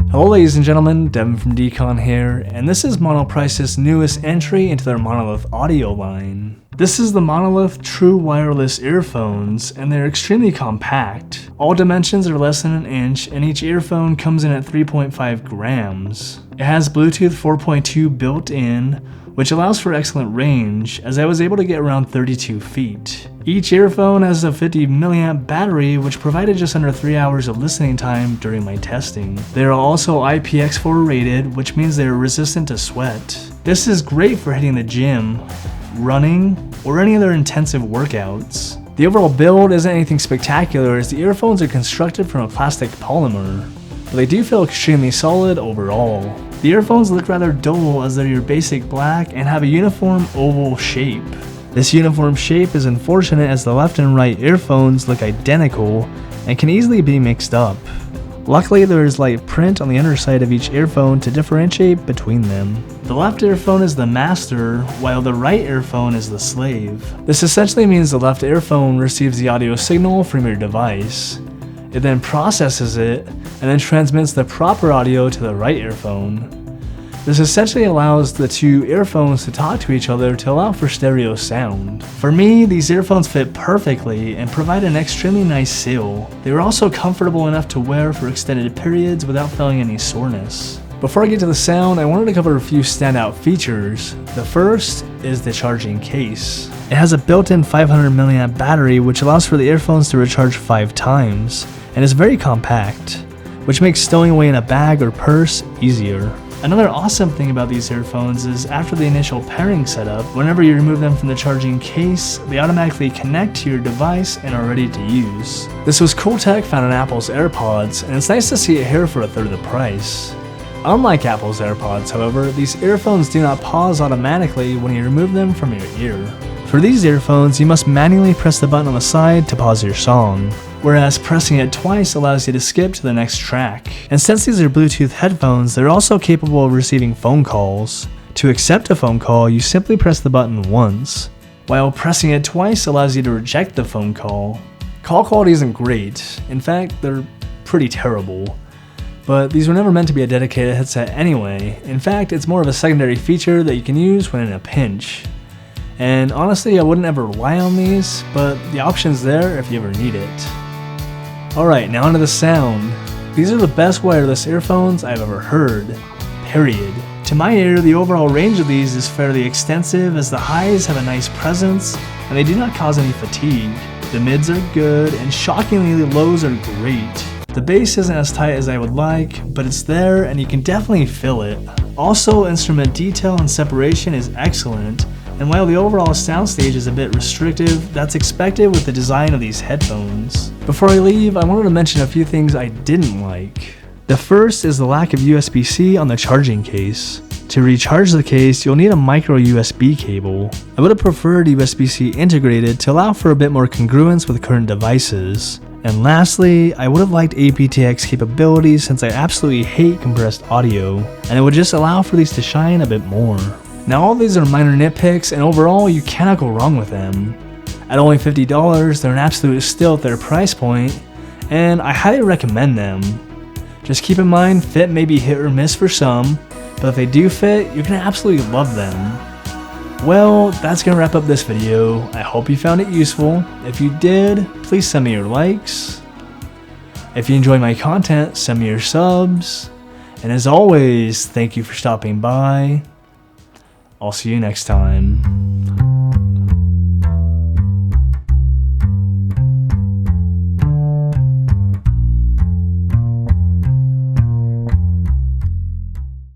Hello ladies and gentlemen, Devin from Dcon here, and this is Monoprice's newest entry into their Monolith audio line. This is the Monolith True Wireless Earphones, and they're extremely compact. All dimensions are less than an inch, and each earphone comes in at 3.5 grams. It has Bluetooth 4.2 built in, which allows for excellent range, as I was able to get around 32 feet. Each earphone has a 50 mAh battery, which provided just under 3 hours of listening time during my testing. They are also IPX4 rated, which means they are resistant to sweat. This is great for hitting the gym, running, or any other intensive workouts. The overall build isn't anything spectacular, as the earphones are constructed from a plastic polymer, but they do feel extremely solid overall. The earphones look rather dull, as they're your basic black and have a uniform oval shape. This uniform shape is unfortunate, as the left and right earphones look identical and can easily be mixed up. Luckily, there is light print on the underside of each earphone to differentiate between them. The left earphone is the master, while the right earphone is the slave. This essentially means the left earphone receives the audio signal from your device. It then processes it and then transmits the proper audio to the right earphone. This essentially allows the two earphones to talk to each other to allow for stereo sound. For me, these earphones fit perfectly and provide an extremely nice seal. They were also comfortable enough to wear for extended periods without feeling any soreness. Before I get to the sound, I wanted to cover a few standout features. The first is the charging case. It has a built-in 500 mAh battery, which allows for the earphones to recharge 5 times, and is very compact, which makes stowing away in a bag or purse easier. Another awesome thing about these earphones is after the initial pairing setup, whenever you remove them from the charging case, they automatically connect to your device and are ready to use. This was cool tech found in Apple's AirPods, and it's nice to see it here for a third of the price. Unlike Apple's AirPods, however, these earphones do not pause automatically when you remove them from your ear. For these earphones, you must manually press the button on the side to pause your song, whereas pressing it twice allows you to skip to the next track. And since these are Bluetooth headphones, they're also capable of receiving phone calls. To accept a phone call, you simply press the button once, while pressing it twice allows you to reject the phone call. Call quality isn't great. In fact, they're pretty terrible. But these were never meant to be a dedicated headset anyway. In fact, it's more of a secondary feature that you can use when in a pinch. And honestly, I wouldn't ever rely on these, but the option's there if you ever need it. Alright, now onto the sound. These are the best wireless earphones I've ever heard, period. To my ear, the overall range of these is fairly extensive, as the highs have a nice presence and they do not cause any fatigue. The mids are good, and shockingly the lows are great. The bass isn't as tight as I would like, but it's there and you can definitely feel it. Also, instrument detail and separation is excellent, and while the overall soundstage is a bit restrictive, that's expected with the design of these headphones. Before I leave, I wanted to mention a few things I didn't like. The first is the lack of USB-C on the charging case. To recharge the case, you'll need a micro USB cable. I would have preferred USB-C integrated to allow for a bit more congruence with current devices. And lastly, I would have liked aptX capabilities, since I absolutely hate compressed audio, and it would just allow for these to shine a bit more. Now all these are minor nitpicks, and overall you cannot go wrong with them. At only $50, they're an absolute steal at their price point, and I highly recommend them. Just keep in mind, fit may be hit or miss for some, but if they do fit, you're gonna absolutely love them. Well, that's gonna wrap up this video. I hope you found it useful. If you did, please send me your likes. If you enjoy my content, send me your subs. And as always, thank you for stopping by. I'll see you next time.